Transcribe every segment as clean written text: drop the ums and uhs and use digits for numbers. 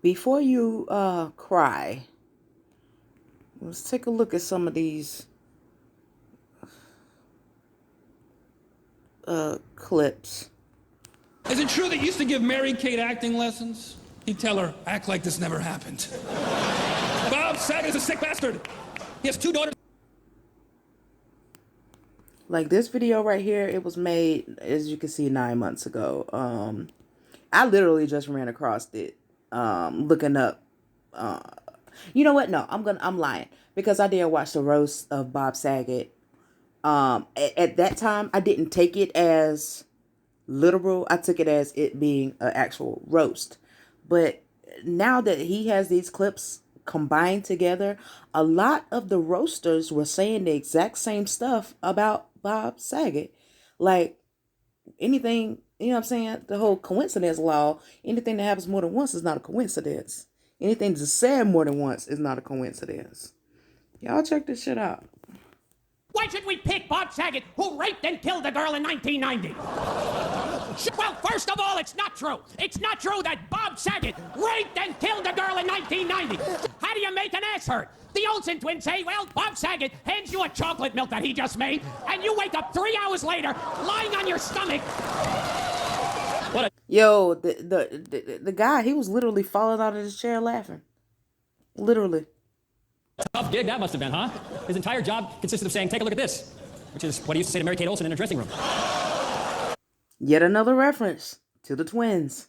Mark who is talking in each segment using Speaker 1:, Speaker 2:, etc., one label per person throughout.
Speaker 1: before you cry, let's take a look at some of these clips.
Speaker 2: Is it true that you used to give Mary Kate acting lessons? He'd tell her, act like this never happened. Bob Saget is a sick bastard. He has 2 daughters.
Speaker 1: Like this video right here, it was made, as you can see, 9 months ago. I literally just ran across it, looking up. You know what? No, I'm lying, because I did watch the roast of Bob Saget. At that time, I didn't take it as literal. I took it as it being an actual roast. But now that he has these clips combined together, a lot of the roasters were saying the exact same stuff about Bob Saget. Like anything, you know what I'm saying? The whole coincidence law, anything that happens more than once is not a coincidence. Anything that's said more than once is not a coincidence. Y'all check this shit out.
Speaker 3: Why should we pick Bob Saget, who raped and killed a girl in 1990? Well, first of all, it's not true. It's not true that Bob Saget raped and killed a girl in 1990. How do you make an ass hurt? The Olsen twins say, well, Bob Saget hands you a chocolate milk that he just made, and you wake up 3 hours later, lying on your stomach.
Speaker 1: Yo, the guy, he was literally falling out of his chair laughing. Literally.
Speaker 4: Tough gig that must have been, huh? His entire job consisted of saying, take a look at this, which is what he used to say to Mary Kate Olsen in her dressing room.
Speaker 1: Yet another reference to the twins.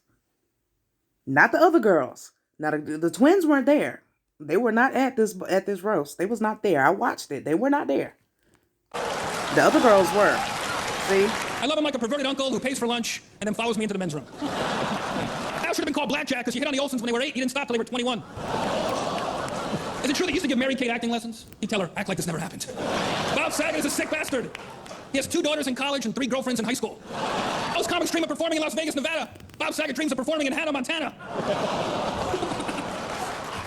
Speaker 1: Not the other girls. Now, the twins weren't there. They were not at this roast. They was not there. I watched it. They were not there. The other girls were. See?
Speaker 2: I love him like a perverted uncle who pays for lunch and then follows me into the men's room. Al should have been called Blackjack because he hit on the Olsens when they were 8. He didn't stop till they were 21. Is it true that you used to give Mary Kate acting lessons? He'd tell her, act like this never happened. Bob Saget is a sick bastard. He has 2 daughters in college and 3 girlfriends in high school. Most comics dream of performing in Las Vegas, Nevada. Bob Saget dreams of performing in Hannah, Montana.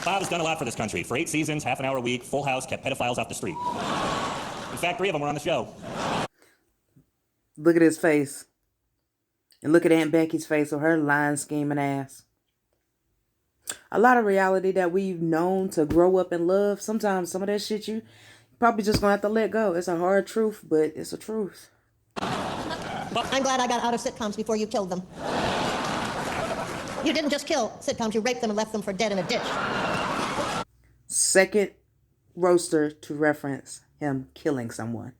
Speaker 5: Bob has done a lot for this country. For 8 seasons, half an hour a week, Full House kept pedophiles off the street. In fact, 3 of them were on the show.
Speaker 1: Look at his face. And look at Aunt Becky's face with her lying, scheming ass. A lot of reality that we've known to grow up and love, sometimes some of that shit you probably just gonna have to let go. It's a hard truth, but it's a truth.
Speaker 6: I'm glad I got out of sitcoms before you killed them. You didn't just kill sitcoms, you raped them and left them for dead in a ditch.
Speaker 1: Second roaster to reference him killing someone.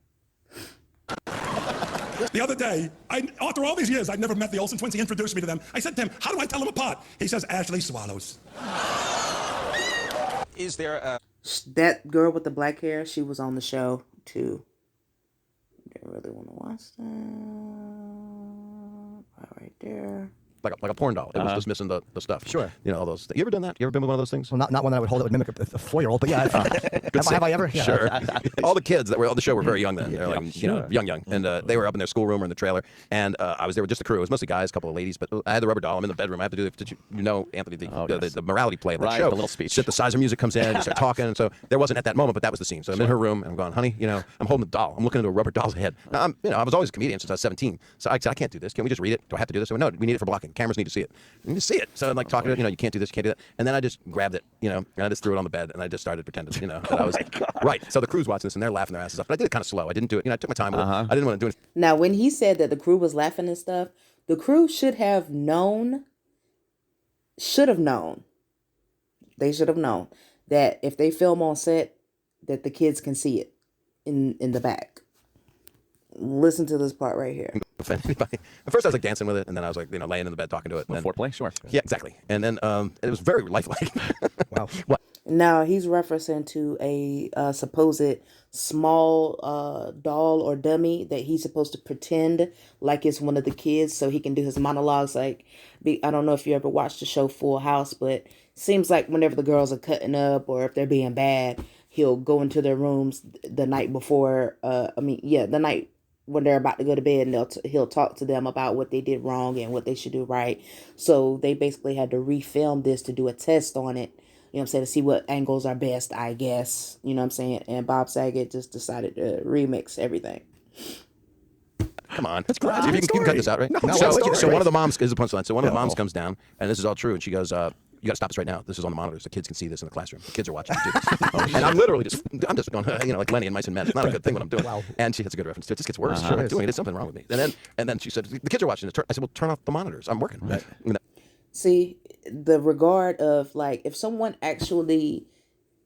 Speaker 7: The other day, after all these years, I'd never met the Olsen twins. He introduced me to them. I said to him, how do I tell them apart? He says, Ashley Swallows.
Speaker 8: Is there a...
Speaker 1: That girl with the black hair, she was on the show, too. I really want to watch that. Right there.
Speaker 9: Like a porn doll. It was just missing the stuff.
Speaker 10: Sure.
Speaker 9: You know, all those things. You ever done that? You ever been with one of those things?
Speaker 10: Well, not one that I would hold that would mimic a 4-year-old, but yeah. Have I ever? Yeah.
Speaker 9: Sure. All the kids that were on the show were very young then. They're like,
Speaker 10: sure.
Speaker 9: you know, young. And they were up in their schoolroom or in the trailer. And I was there with just the crew. It was mostly guys, a couple of ladies. But I had the rubber doll. I'm in the bedroom. I have to do the, you know, Anthony, the morality play of the show.
Speaker 8: The little speech.
Speaker 9: Synthesizer size of music comes in. You start talking. And so there wasn't at that moment, but that was the scene. So I'm in her room. And I'm going, honey, you know, I'm holding the doll. I'm looking into a rubber doll's head. Now, I was always a comedian since I was 17. So I said, I can't do this. Can we just read it? Do I have to do this? I went, no, we need it for blocking. Cameras need to see it. You need to see it. So I'm like talking to it, you know, you can't do this, you can't do that. And then I just grabbed it, you know, and I just threw it on the bed and I just started pretending, you know, that I was right. So the crew's watching this and they're laughing their asses off. But I did it kind of slow. I didn't do it, you know, I took my time with it. I didn't want to do it.
Speaker 1: Now, when he said that the crew was laughing and stuff, the crew should have known they should have known that if they film on set, that the kids can see it in the back. Listen to this part right here.
Speaker 9: Offend anybody. At first I was like dancing with it, and then I was like, you know, laying in the bed talking to it. And then,
Speaker 8: foreplay, sure.
Speaker 9: Yeah, exactly. And then it was very lifelike.
Speaker 10: Wow.
Speaker 9: What?
Speaker 1: Now he's referencing to a supposed small doll or dummy that he's supposed to pretend like it's one of the kids so he can do his monologues. Like, I don't know if you ever watched the show Full House, but seems like whenever the girls are cutting up or if they're being bad, he'll go into their rooms the night before. The night when they're about to go to bed, and he'll talk to them about what they did wrong and what they should do right. So they basically had to refilm this to do a test on it. You know what I'm saying? To see what angles are best, I guess. You know what I'm saying? And Bob Saget just decided to remix everything.
Speaker 9: Come on. That's great. You can cut this out, right?
Speaker 10: No,
Speaker 9: so one of the moms is a punchline. So one of the moms comes down, and this is all true, and she goes, you got to stop this right now. This is on the monitors. The kids can see this in the classroom. The kids are watching. And I'm literally I'm just going, like Lenny and Mice and Men. It's not a good thing what I'm doing.
Speaker 10: Wow.
Speaker 9: And she has a good reference to it. This gets worse. What I'm doing. There's something wrong with me. And then she said, the kids are watching this. I said, well, turn off the monitors. I'm working. Right.
Speaker 1: See, the regard of like, if someone actually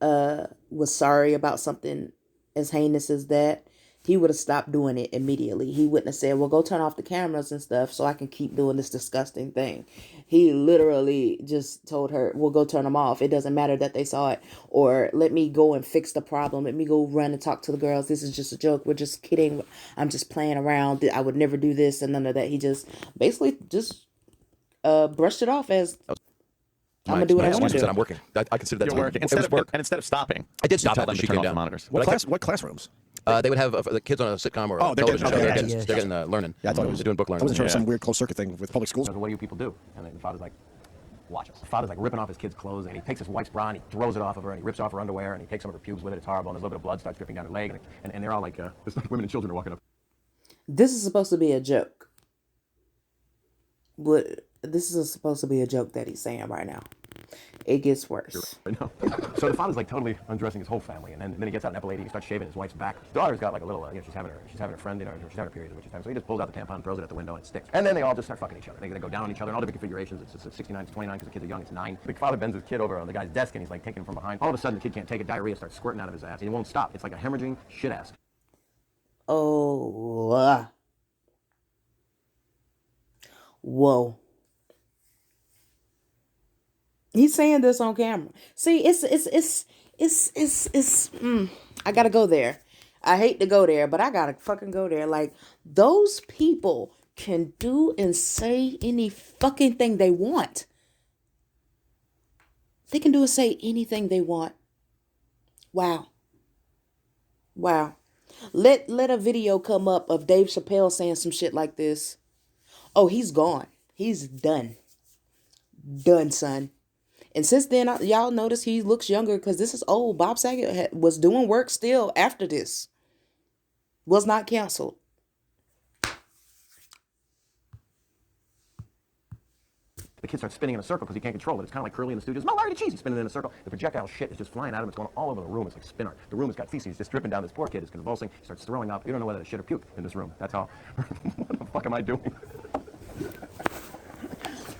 Speaker 1: was sorry about something as heinous as that, he would have stopped doing it immediately. He wouldn't have said, well, go turn off the cameras and stuff so I can keep doing this disgusting thing. He literally just told her, well, go turn them off. It doesn't matter that they saw it. Or let me go and fix the problem. Let me go run and talk to the girls. This is just a joke. We're just kidding. I'm just playing around. I would never do this and none of that. He just basically just brushed it off as, I'm going to do what I want to do.
Speaker 9: I'm working. I consider that
Speaker 8: You're working. Instead of stopping,
Speaker 9: I did stop
Speaker 8: tell
Speaker 9: it
Speaker 8: them
Speaker 9: when
Speaker 8: to
Speaker 9: she
Speaker 8: turn
Speaker 9: came
Speaker 8: off the
Speaker 9: down.
Speaker 8: monitors.
Speaker 10: What classrooms?
Speaker 9: They would have the kids on a sitcom or a
Speaker 10: they're
Speaker 9: television show.
Speaker 10: getting-
Speaker 9: They're getting learning.
Speaker 10: Yeah, I thought it was
Speaker 9: They're doing book learning.
Speaker 10: I wasn't sure some weird closed circuit thing with public schools.
Speaker 9: What do you people do? And the father's like, watch us. The father's like ripping off his kid's clothes, and he takes his wife's bra and he throws it off of her, and he rips off her underwear, and he takes some of her pubes with it. It's horrible, and there's a little bit of blood starts dripping down her leg, and they're all like, women and children are walking up.
Speaker 1: This is supposed to be a joke. But this is supposed to be a joke that he's saying right now. It gets worse.
Speaker 9: I know. So the father's like totally undressing his whole family, and then he gets out an epilating, he starts shaving his wife's back. His daughter's got like a little, she's having a friend, she's having her period, which is time. So he just pulls out the tampon, throws it at the window, and it sticks. And then they all just start fucking each other. They go down on each other in all different configurations. It's 69 to 29 because the kids are young. It's 9. The father bends his kid over on the guy's desk, and he's like taking him from behind. All of a sudden, the kid can't take it. Diarrhea starts squirting out of his ass, and he won't stop. It's like a hemorrhaging shit ass.
Speaker 1: Oh. Whoa. He's saying this on camera. See, I gotta go there. I hate to go there, but I gotta fucking go there. Like, those people can do and say any fucking thing they want. They can do and say anything they want. Wow. Wow. Let a video come up of Dave Chappelle saying some shit like this. Oh, he's gone. He's done. Done, son. And since then, y'all notice he looks younger because this is old. Bob Saget was doing work still after this. Was not canceled.
Speaker 9: The kid starts spinning in a circle because he can't control it. It's kind of like Curly in the Studios. No, Larry the Cheese. He's spinning in a circle. The projectile shit is just flying out of him. It's going all over the room. It's like spin art. The room has got feces just dripping down. This poor kid is convulsing. He starts throwing up. You don't know whether to shit or puke in this room. That's how. What the fuck am I doing?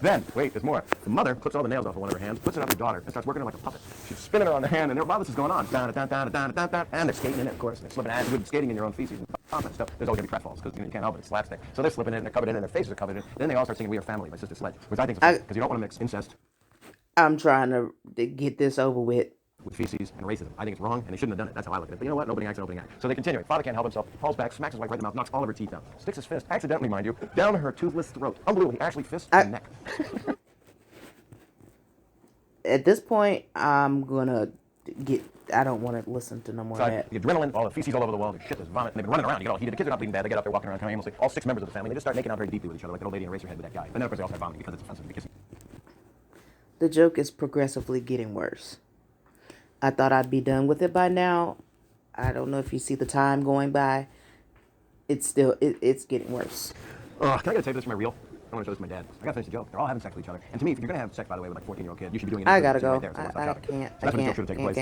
Speaker 9: Then, wait, there's more. The mother clips all the nails off of one of her hands, puts it on her daughter, and starts working her like a puppet. She's spinning her on the hand, and while this is going on, and they're skating in it, of course, and they're slipping it. With skating in your own feces and stuff, there's always going to be pratfalls, because you can't help it, it's slapstick. So they're slipping in, and they're covered in, and their faces are covered in. Then they all start singing We Are Family by Sister Sledge, which I think is funny, because you don't want to mix incest
Speaker 1: I'm trying to get this over with.
Speaker 9: feces and racism. I think it's wrong, and they shouldn't have done it. That's how I look at it. But you know what? Nobody acts an opening act. So they continue. Father can't help himself. Falls back, smacks his wife right in the mouth, knocks all of her teeth out, sticks his fist, accidentally, mind you, down her toothless throat. Unbelievable. He actually fists her neck.
Speaker 1: At this point, I'm gonna I don't want to listen to no more of that.
Speaker 9: The adrenaline, all the feces all over the wall, the shit, there's vomit, and they've been running around. You get all heated. The kids are not bleeding bad. They get up there walking around kind of aimlessly. All 6 members of the family, they just start making out very deeply with each other, like an old lady in Eraserhead with that guy. And then, of course, they all start vomiting because it's offensive to be kissing.
Speaker 1: The joke is progressively getting worse. I thought I'd be done with it by now. I don't know if you see the time going by. It's still, it's getting worse.
Speaker 9: Can I get a tape of this from my reel? I want to show this to my dad. I gotta finish the joke. They're all having sex with each other. And to me, if you're gonna have sex, by the way, with like 14-year-old kid, you should be doing it.
Speaker 1: I gotta go.
Speaker 9: Right there.
Speaker 1: I can't.
Speaker 9: So that's when the joke should have taken place.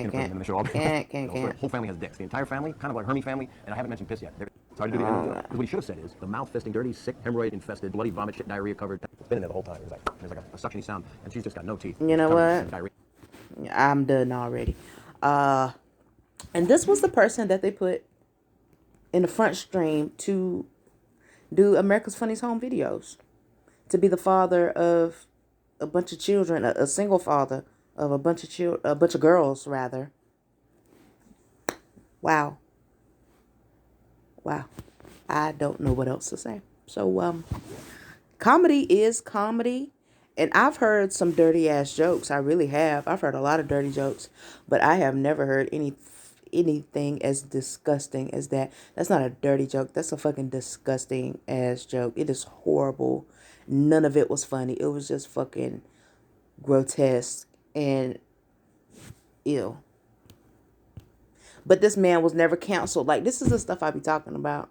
Speaker 1: Can't.
Speaker 9: The whole family has dicks. The entire family, kind of like Hermie family, and I haven't mentioned piss yet. Sorry to do the end of the joke. What he should have said is the mouth-fisting, dirty, sick, hemorrhoid-infested, bloody vomit, shit, diarrhea-covered. It's been in there the whole time. There's like a suctiony sound, and she's just got no teeth.
Speaker 1: You know what? I'm done already. And this was the person that they put in the front stream to do America's Funniest Home Videos. To be the father of a bunch of children, a single father of a bunch of girls, rather. Wow. I don't know what else to say. So, comedy is comedy. And I've heard some dirty ass jokes. I really have. I've heard a lot of dirty jokes, but I have never heard anything as disgusting as that. That's not a dirty joke. That's a fucking disgusting ass joke. It is horrible. None of it was funny. It was just fucking grotesque and ill. But this man was never canceled. Like, this is the stuff I be talking about.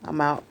Speaker 1: I'm out.